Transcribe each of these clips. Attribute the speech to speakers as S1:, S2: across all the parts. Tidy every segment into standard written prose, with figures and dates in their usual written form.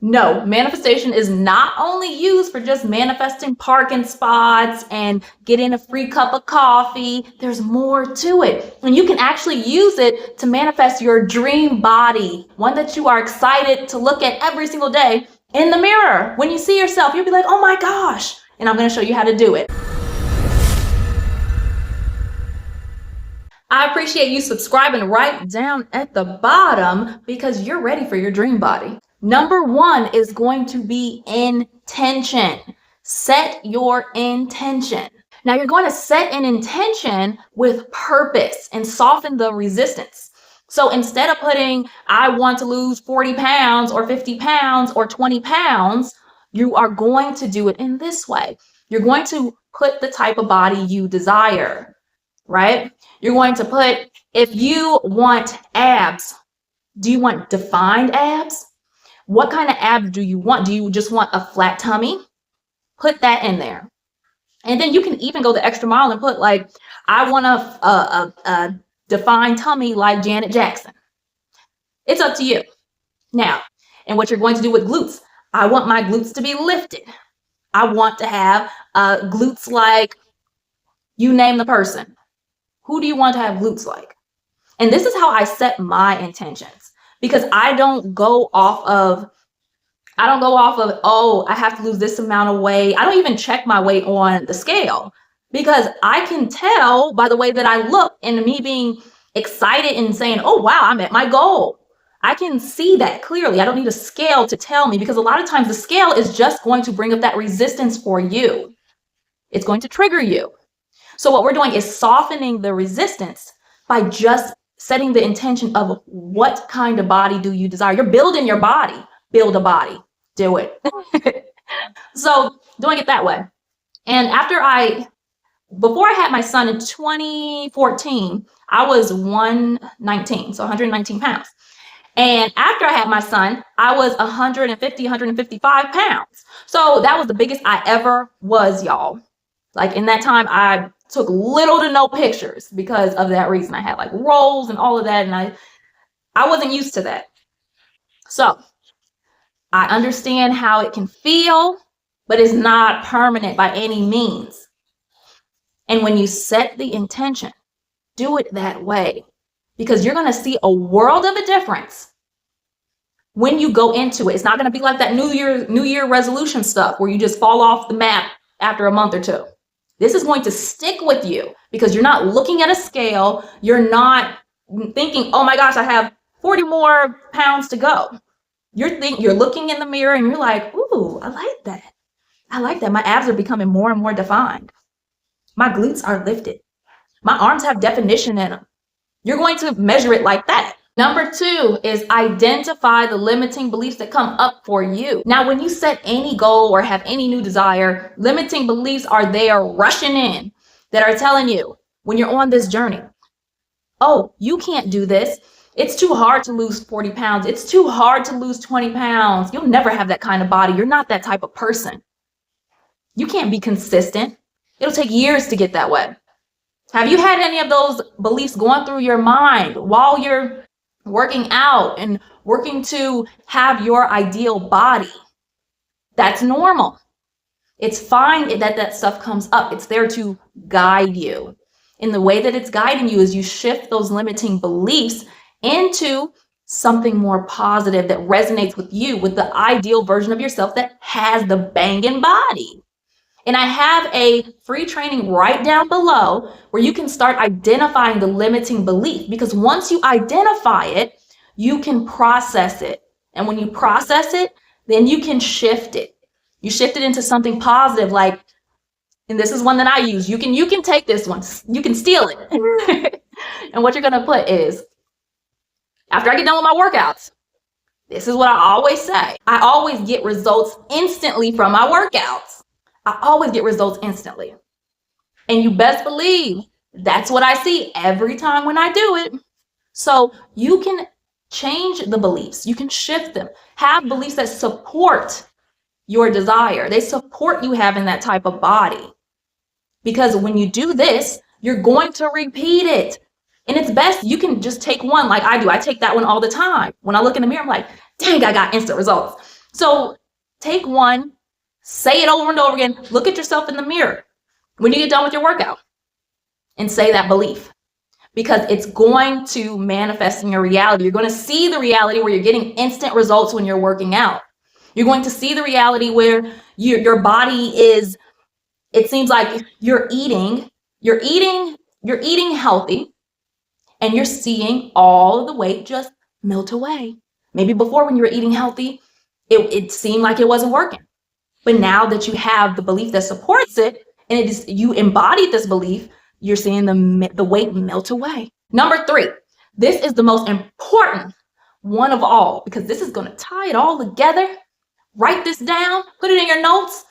S1: No, manifestation is not only used for just manifesting parking spots and getting a free cup of coffee. There's more to it. And you can actually use it to manifest your dream body, one that you are excited to look at every single day in the mirror. When you see yourself, you'll be like, oh my gosh. And I'm going to show you how to do it. I appreciate you subscribing right down at the bottom because you're ready for your dream body. Number 1 is going to be intention. Set your intention. Now you're going to set an intention with purpose and soften the resistance. So instead of putting, I want to lose 40 pounds or 50 pounds or 20 pounds, you are going to do it in this way. You're going to put the type of body you desire, right? You're going to put, if you want abs, do you want defined abs? What kind of abs do you want? Do you just want a flat tummy? Put that in there. And then you can even go the extra mile and put like, I want a defined tummy like Janet Jackson. It's up to you. Now, and what you're going to do with glutes, I want my glutes to be lifted. I want to have glutes like you name the person. Who do you want to have glutes like? And this is how I set my intentions, because I don't go off of, oh, I have to lose this amount of weight. I don't even check my weight on the scale, because I can tell by the way that I look and me being excited and saying, oh, wow, I'm at my goal. I can see that clearly. I don't need a scale to tell me, because a lot of times the scale is just going to bring up that resistance for you. It's going to trigger you. So what we're doing is softening the resistance by just setting the intention of what kind of body do you desire. You're building your body. Build a body. Do it. So doing it that way. And before I had my son in 2014, I was 119, so 119 pounds. And after I had my son, I was 150, 155 pounds. So that was the biggest I ever was, y'all. Like in that time, I took little to no pictures because of that reason. I had like rolls and all of that, and I wasn't used to that. So I understand how it can feel, but it's not permanent by any means. And when you set the intention, do it that way, because you're going to see a world of a difference when you go into it. It's not going to be like that New Year resolution stuff where you just fall off the map after a month or two. This is going to stick with you because you're not looking at a scale. You're not thinking, oh my gosh, I have 40 more pounds to go. You're looking in the mirror and you're like, ooh, I like that. I like that. My abs are becoming more and more defined. My glutes are lifted. My arms have definition in them. You're going to measure it like that. Number 2 is identify the limiting beliefs that come up for you. Now, when you set any goal or have any new desire, limiting beliefs are there rushing in that are telling you when you're on this journey, oh, you can't do this. It's too hard to lose 40 pounds. It's too hard to lose 20 pounds. You'll never have that kind of body. You're not that type of person. You can't be consistent. It'll take years to get that way. Have you had any of those beliefs going through your mind while you're working out and working to have your ideal body? That's normal. It's fine that that stuff comes up. It's there to guide you. And the way that it's guiding you is you shift those limiting beliefs into something more positive that resonates with you, with the ideal version of yourself that has the banging body. And I have a free training right down below where you can start identifying the limiting belief, because once you identify it, you can process it. And when you process it, then you can shift it. You shift it into something positive, like, and this is one that I use. You can take this one. You can steal it. And what you're going to put is, after I get done with my workouts, this is what I always say. I always get results instantly from my workouts. I always get results instantly. And you best believe that's what I see every time when I do it. So you can change the beliefs. You can shift them. Have beliefs that support your desire. They support you having that type of body. Because when you do this, you're going to repeat it. And it's best you can just take one like I do. I take that one all the time. When I look in the mirror, I'm like, dang, I got instant results. So take one, say it over and over again. Look at yourself in the mirror when you get done with your workout and say that belief, because it's going to manifest in your reality. You're going to see the reality where you're getting instant results when you're working out. You're going to see the reality where your body is, it seems like you're eating healthy, and you're seeing all of the weight just melt away. Maybe before, when you were eating healthy, it seemed like it wasn't working. But now that you have the belief that supports it, and it is, you embodied this belief, you're seeing the weight melt away. Number 3, this is the most important one of all, because this is going to tie it all together. Write this down, put it in your notes,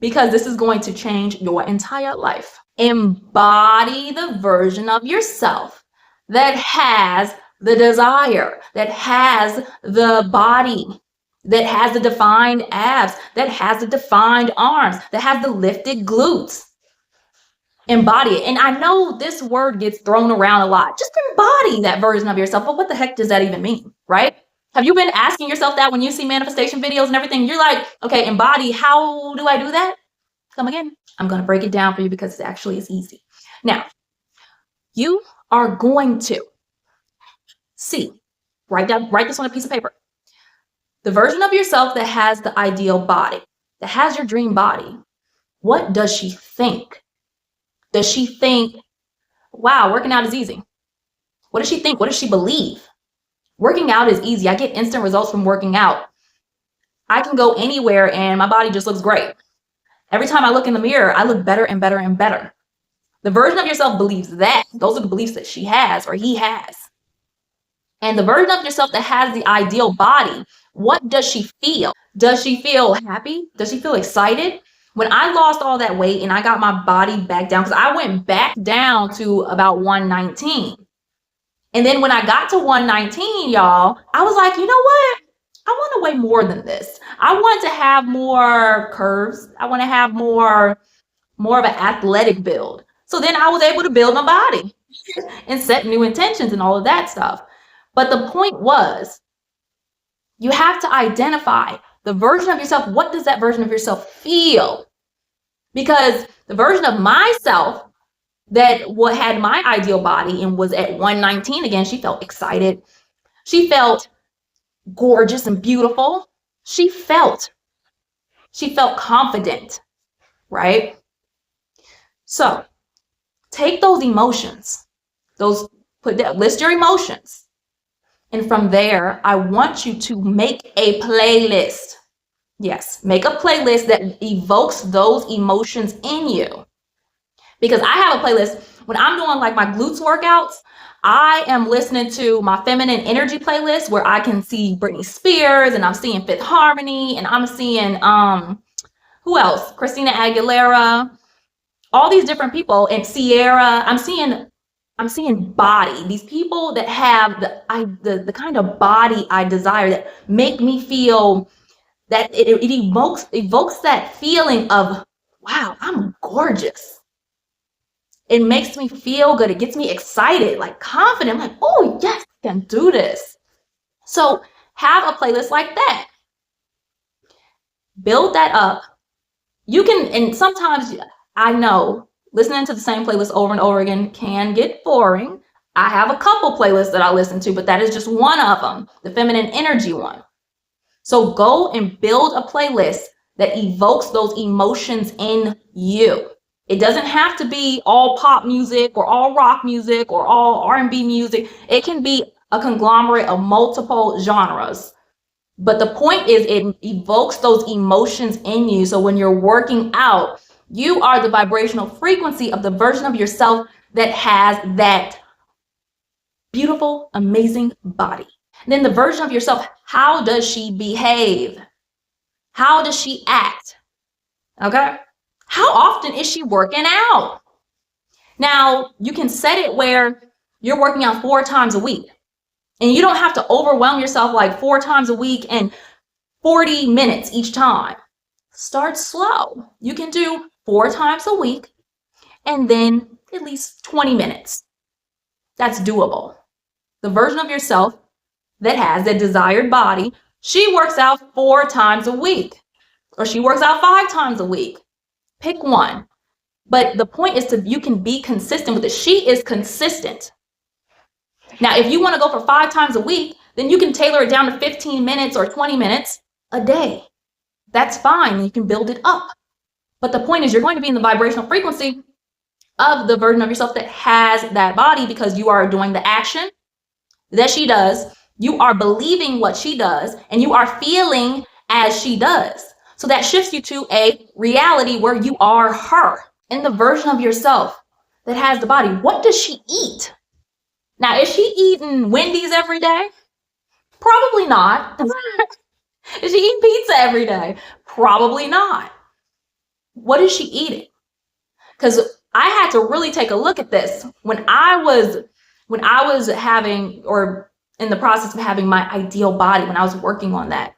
S1: because this is going to change your entire life. Embody the version of yourself that has the desire, that has the body, that has the defined abs, that has the defined arms, that has the lifted glutes. Embody it. And I know this word gets thrown around a lot. Just embody that version of yourself. But what the heck does that even mean, right? Have you been asking yourself that when you see manifestation videos and everything? You're like, okay, embody, how do I do that? Come again. I'm going to break it down for you because it actually is easy. Now, you are going to write this on a piece of paper. The version of yourself that has the ideal body, that has your dream body. What does she think? Does she think, wow, working out is easy? What does she think? What does she believe? Working out is easy. I get instant results from working out. I can go anywhere and my body just looks great. Every time I look in the mirror, I look better and better and better. The version of yourself believes that. Those are the beliefs that she has or he has. And the version of yourself that has the ideal body, what does she feel? Does she feel happy? Does she feel excited? When I lost all that weight and I got my body back down, because I went back down to about 119. And then when I got to 119, y'all, I was like, you know what? I want to weigh more than this. I want to have more curves. I want to have more of an athletic build. So then I was able to build my body and set new intentions and all of that stuff. But the point was, you have to identify the version of yourself. What does that version of yourself feel? Because the version of myself that had my ideal body and was at 119 again, she felt excited. She felt gorgeous and beautiful. She felt confident, right? So take those emotions, list your emotions. And from there, I want you to make a playlist. Yes, make a playlist that evokes those emotions in you. Because I have a playlist when I'm doing like my glutes workouts. I am listening to my feminine energy playlist where I can see Britney Spears and I'm seeing Fifth Harmony and I'm seeing who else? Christina Aguilera, all these different people, and Sierra. I'm seeing body, these people that have the kind of body I desire, that make me feel that it evokes that feeling of, wow, I'm gorgeous. It makes me feel good. It gets me excited, like confident. I'm like, oh yes, I can do this. So have a playlist like that. Build that up. You can, and sometimes I know listening to the same playlist over and over again can get boring. I have a couple playlists that I listen to, but that is just one of them, the feminine energy one. So go and build a playlist that evokes those emotions in you. It doesn't have to be all pop music or all rock music or all R&B music. It can be a conglomerate of multiple genres. But the point is, it evokes those emotions in you. So when you're working out, you are the vibrational frequency of the version of yourself that has that beautiful, amazing body. And then the version of yourself, how does she behave? How does she act? Okay? How often is she working out? Now, you can set it where you're working out 4 times a week. And you don't have to overwhelm yourself like 4 times a week and 40 minutes each time. Start slow. You can do 4 times a week and then at least 20 minutes. That's doable. The version of yourself that has that desired body She works out 4 times a week, or she works out 5 times a week. Pick one. But the point is you can be consistent with it. She is consistent. Now, if you want to go for 5 times a week, then you can tailor it down to 15 minutes or 20 minutes a day. That's fine. You can build it up. But the point is you're going to be in the vibrational frequency of the version of yourself that has that body, because you are doing the action that she does. You are believing what she does, and you are feeling as she does. So that shifts you to a reality where you are her. In the version of yourself that has the body, what does she eat? Now, is she eating Wendy's every day? Probably not. Is she eating pizza every day? Probably not. What is she eating? Because I had to really take a look at this when I was having, or in the process of having, my ideal body, when I was working on that.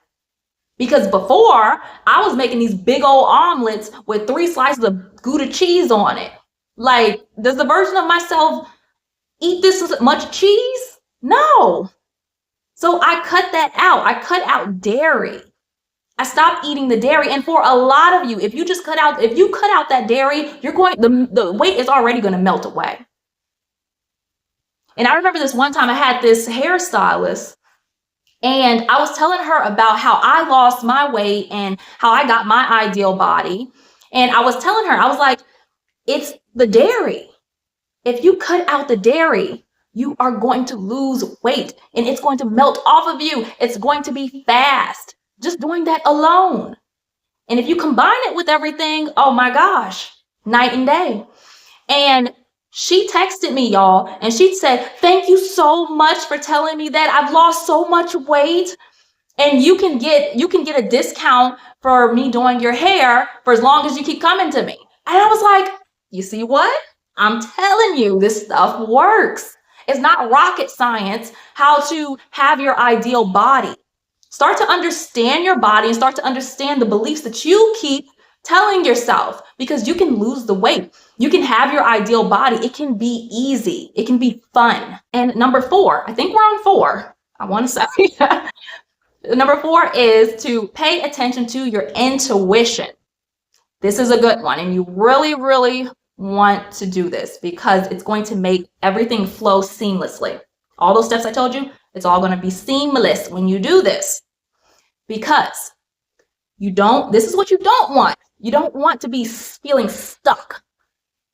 S1: Because before, I was making these big old omelets with 3 slices of Gouda cheese on it. Like, does the version of myself eat this much cheese? No. So I cut that out. I cut out dairy. I stopped eating the dairy. And for a lot of you, if you cut out that dairy, the weight is already going to melt away. And I remember this one time I had this hairstylist, and I was telling her about how I lost my weight and how I got my ideal body. And I was telling her, I was like, it's the dairy. If you cut out the dairy, you are going to lose weight and it's going to melt off of you. It's going to be fast. Just doing that alone. And if you combine it with everything, oh my gosh, night and day. And she texted me, y'all, and she said, thank you so much for telling me that. I've lost so much weight, and you can get a discount for me doing your hair for as long as you keep coming to me. And I was like, you see what? I'm telling you, this stuff works. It's not rocket science how to have your ideal body. Start to understand your body and start to understand the beliefs that you keep telling yourself, because you can lose the weight. You can have your ideal body. It can be easy. It can be fun. And number 4, I think we're on 4. I want to say number 4 is to pay attention to your intuition. This is a good one. And you really, really want to do this because it's going to make everything flow seamlessly. All those steps I told you, it's all going to be seamless when you do this, because this is what you don't want. You don't want to be feeling stuck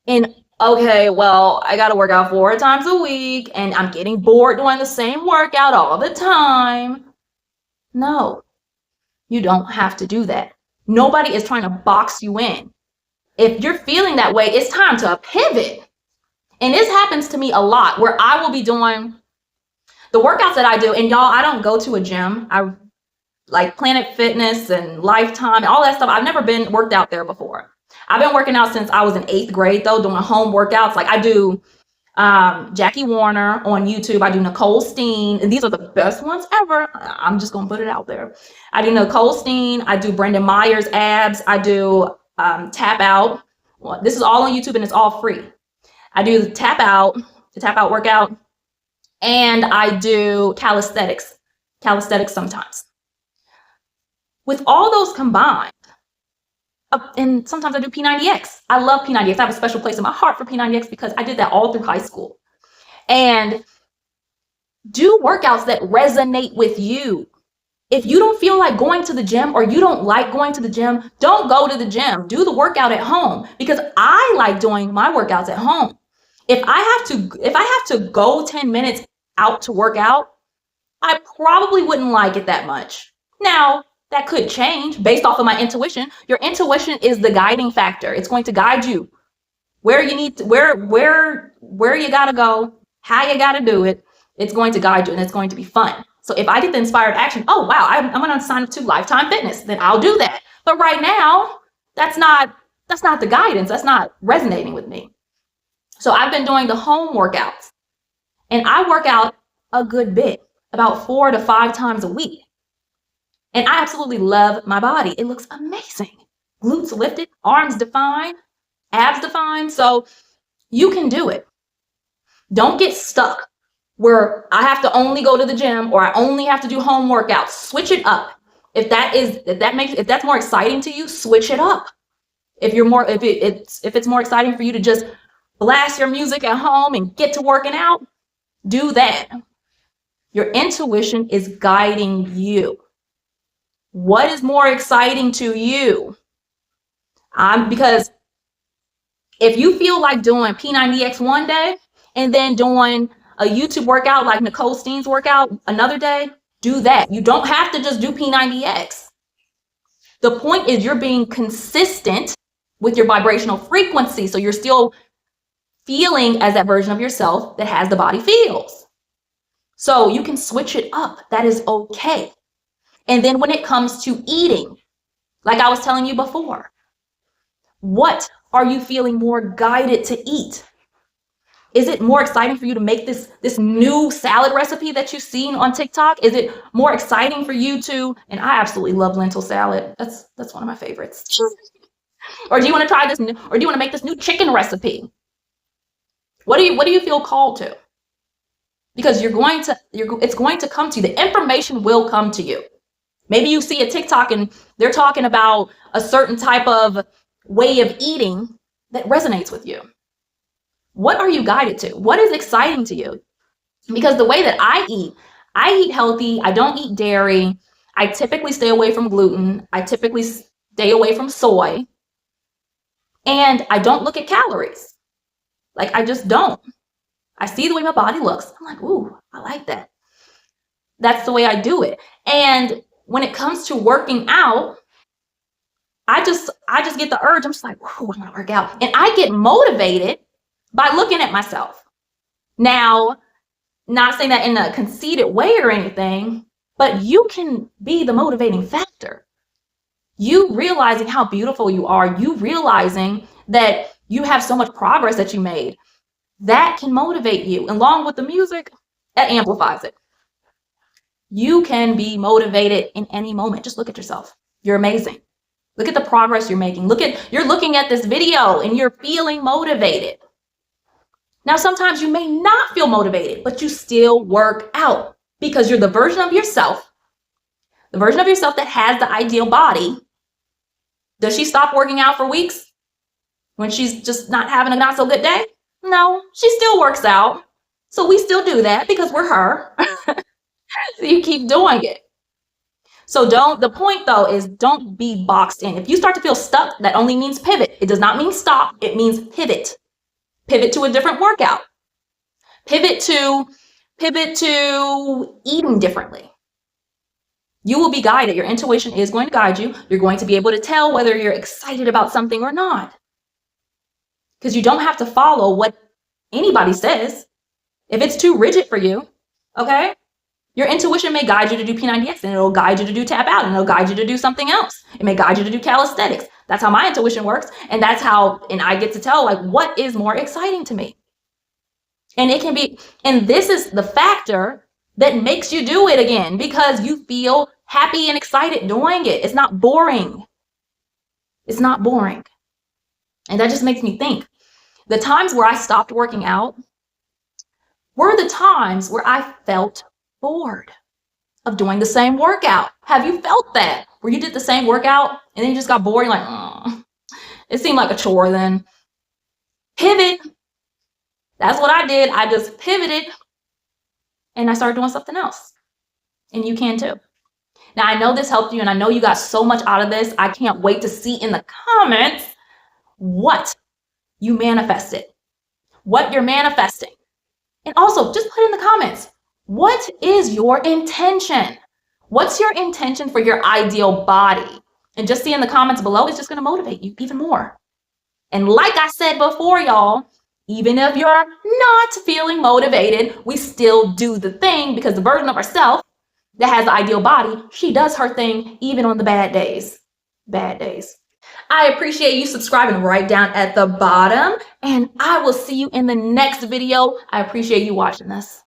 S1: in, okay, well, I got to work out 4 times a week and I'm getting bored doing the same workout all the time. No, you don't have to do that. Nobody is trying to box you in. If you're feeling that way, it's time to pivot. And this happens to me a lot, where I will be doing the workouts that I do. And y'all, I don't go to a gym. I like Planet Fitness and Lifetime, all that stuff. I've never been worked out there before. I've been working out since I was in 8th grade, though, doing home workouts. Like I do Jackie Warner on YouTube. I do Nicole Steen, and these are the best ones ever. I'm just going to put it out there. I do Nicole Steen. I do Brendan Meyer's abs. I do Tap Out. Well, this is all on YouTube and it's all free. I do the Tap Out workout, and I do calisthenics sometimes. With all those combined, and sometimes I do P90X. I love P90X. I have a special place in my heart for P90X because I did that all through high school. And do workouts that resonate with you. If you don't feel like going to the gym, or you don't like going to the gym, don't go to the gym. Do the workout at home, because I like doing my workouts at home. If I have to go 10 minutes out to work out, I probably wouldn't like it that much. Now, that could change based off of my intuition. Your intuition is the guiding factor. It's going to guide you where you need to, where you got to go, how you got to do it. It's going to guide you, and it's going to be fun. So if I get the inspired action, oh, wow, I'm going to sign up to Lifetime Fitness, then I'll do that. But right now, that's not the guidance. That's not resonating with me. So I've been doing the home workouts, and I work out a good bit, about 4 to 5 times a week. And I absolutely love my body. It looks amazing. Glutes lifted, arms defined, abs defined. So you can do it. Don't get stuck where I have to only go to the gym or I only have to do home workouts. Switch it up. If that's more exciting to you, switch it up. If it's more exciting for you to just blast your music at home and get to working out, do that. Your intuition is guiding you. What is more exciting to you? Because if you feel like doing P90X one day and then doing a YouTube workout like Nicole Steen's workout another day, do that. You don't have to just do P90X. The point is you're being consistent with your vibrational frequency, so you're still feeling as that version of yourself that has the body feels. So you can switch it up. That is okay. And then when it comes to eating, like I was telling you before, what are you feeling more guided to eat? Is it more exciting for you to make this new salad recipe that you've seen on TikTok? Is it more exciting for you to, and I absolutely love lentil salad. That's one of my favorites. Or do you want to try this new, or do you want to make this new chicken recipe? What do you feel called to? Because it's going to come to you. The information will come to you. Maybe you see a TikTok and they're talking about a certain type of way of eating that resonates with you. What are you guided to? What is exciting to you? Because the way that I eat healthy. I don't eat dairy. I typically stay away from gluten. I typically stay away from soy. And I don't look at calories. Like, I just don't. I see the way my body looks. I'm like, ooh, I like that. That's the way I do it. And when it comes to working out, I just get the urge. I'm just like, ooh, I'm gonna work out. And I get motivated by looking at myself. Now, not saying that in a conceited way or anything, but you can be the motivating factor. You realizing how beautiful you are, you realizing that you have so much progress that you made, that can motivate you. And along with the music, that amplifies it. You can be motivated in any moment. Just look at yourself. You're amazing. Look at the progress you're making. You're looking at this video and you're feeling motivated. Now, sometimes you may not feel motivated, but you still work out because you're the version of yourself that has the ideal body. Does she stop working out for weeks when she's just not having a not so good day? No, she still works out. So we still do that because we're her. So you keep doing it. So the point though is don't be boxed in. If you start to feel stuck, that only means pivot. It does not mean stop. It means pivot. Pivot to a different workout. Pivot to eating differently. You will be guided. Your intuition is going to guide you. You're going to be able to tell whether you're excited about something or not. Because you don't have to follow what anybody says. If it's too rigid for you, okay? Your intuition may guide you to do P90X, and it'll guide you to do tap out, and it'll guide you to do something else. It may guide you to do calisthenics. That's how my intuition works. And I get to tell, like, what is more exciting to me. And it can be, and this is the factor that makes you do it again, because you feel happy and excited doing it. It's not boring. It's not boring. And that just makes me think. The times where I stopped working out were the times where I felt bored of doing the same workout. Have you felt that? Where you did the same workout and then you just got bored? You're like, oh, it seemed like a chore then. Pivot. That's what I did. I just pivoted and I started doing something else. And you can too. Now, I know this helped you and I know you got so much out of this. I can't wait to see in the comments what you manifested, what you're manifesting. And also just put in the comments, what is your intention? What's your intention for your ideal body? And just see in the comments below, it's just going to motivate you even more. And like I said before, y'all, even if you're not feeling motivated, we still do the thing, because the version of ourselves that has the ideal body, she does her thing even on the bad days. Bad days. I appreciate you subscribing right down at the bottom, and I will see you in the next video. I appreciate you watching this.